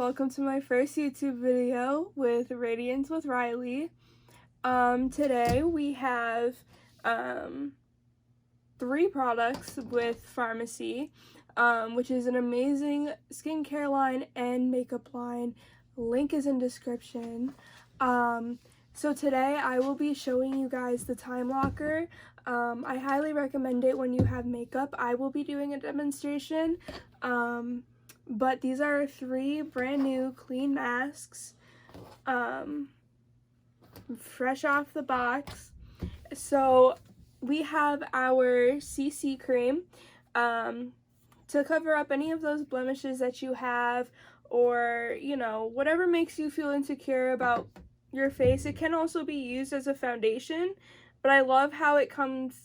welcome to my first YouTube video with Radiance with Riley. Today we have 3 products with Farmasi, which is an amazing skincare line and makeup line. Link is in description. So today I will be showing you guys the Time Locker. I highly recommend it when you have makeup. I will be doing a demonstration. But these are 3 brand new clean masks, fresh off the box. So we have our CC cream to cover up any of those blemishes that you have, or whatever makes you feel insecure about your face. It can also be used as a foundation, but I love how it comes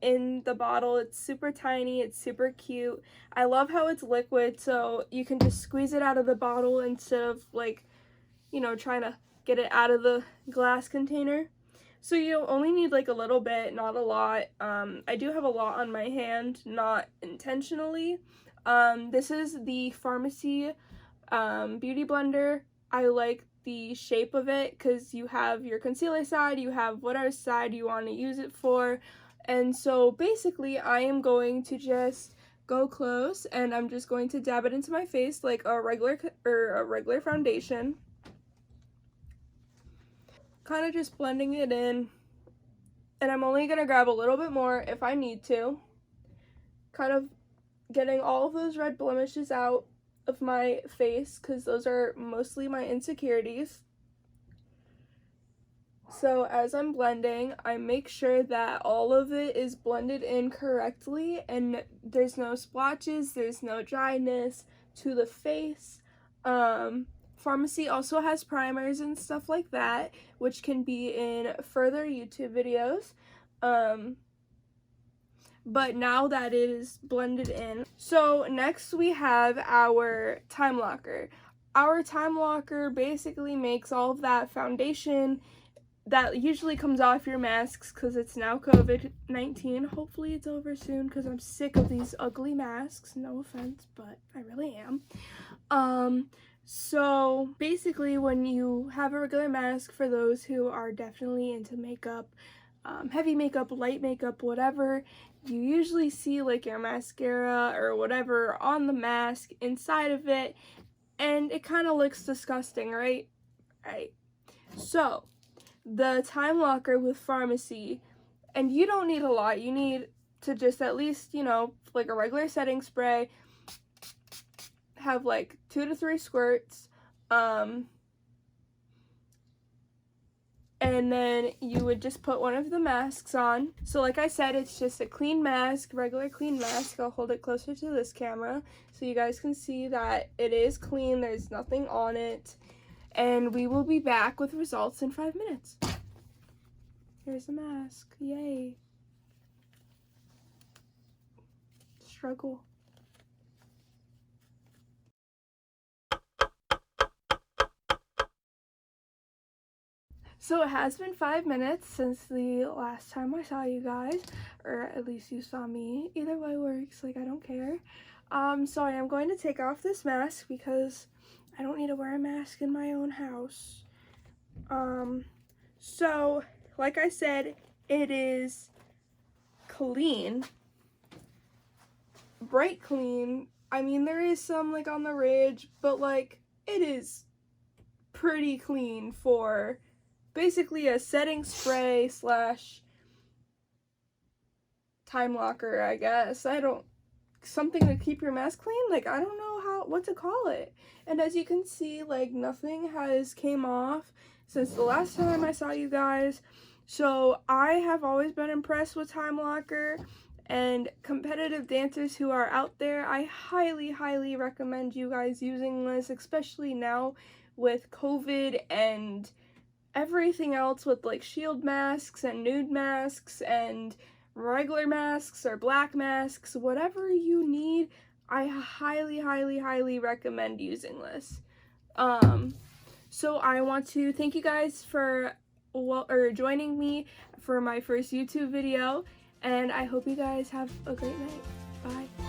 in the bottle. It's super tiny, it's super cute. I love how it's liquid, so you can just squeeze it out of the bottle instead of trying to get it out of the glass container. So you only need like a little bit, not a lot. I do have a lot on my hand, not intentionally. This is the Farmasi Beauty Blender. I like the shape of it because you have your concealer side, you have whatever side you want to use it for. And so basically I am going to just go close and I'm just going to dab it into my face like a regular foundation. Kind of just blending it in. And I'm only going to grab a little bit more if I need to. Kind of getting all of those red blemishes out of my face because those are mostly my insecurities. So as I'm blending, I make sure that all of it is blended in correctly and there's no splotches, there's no dryness to the face. Farmasi also has primers and stuff like that, which can be in further YouTube videos. But now that it is blended in. So next we have our Time Locker. Our Time Locker basically makes all of that foundation that usually comes off your masks because it's now COVID-19. Hopefully it's over soon because I'm sick of these ugly masks. No offense, but I really am. So basically when you have a regular mask, for those who are definitely into makeup, heavy makeup, light makeup, whatever, you usually see like your mascara or whatever on the mask inside of it, and it kind of looks disgusting, right? So the Time Locker with Farmasi, and you don't need a lot, you need to just at least, like a regular setting spray, have like 2 to 3 squirts, and then you would just put one of the masks on. So like I said, it's just a clean mask, regular clean mask. I'll hold it closer to this camera so you guys can see that it is clean, there's nothing on it. And we will be back with results in 5 minutes. Here's the mask. Yay. Struggle. So it has been 5 minutes since the last time I saw you guys, or at least you saw me. Either way works, like I don't care. So I am going to take off this mask because I don't need to wear a mask in my own house. So like I said, it is clean, bright clean. I mean, there is some like on the ridge, but like it is pretty clean for basically a setting spray slash Time Locker, I guess. Something to keep your mask clean, like I don't know what to call it. And as you can see, like nothing has came off since the last time I saw you guys. So I have always been impressed with Time Locker, and competitive dancers who are out there, I highly recommend you guys using this, especially now with COVID and everything else, with like shield masks and nude masks and regular masks or black masks, whatever you need. I highly recommend using this. So I want to thank you guys for joining me for my first YouTube video, and I hope you guys have a great night. Bye.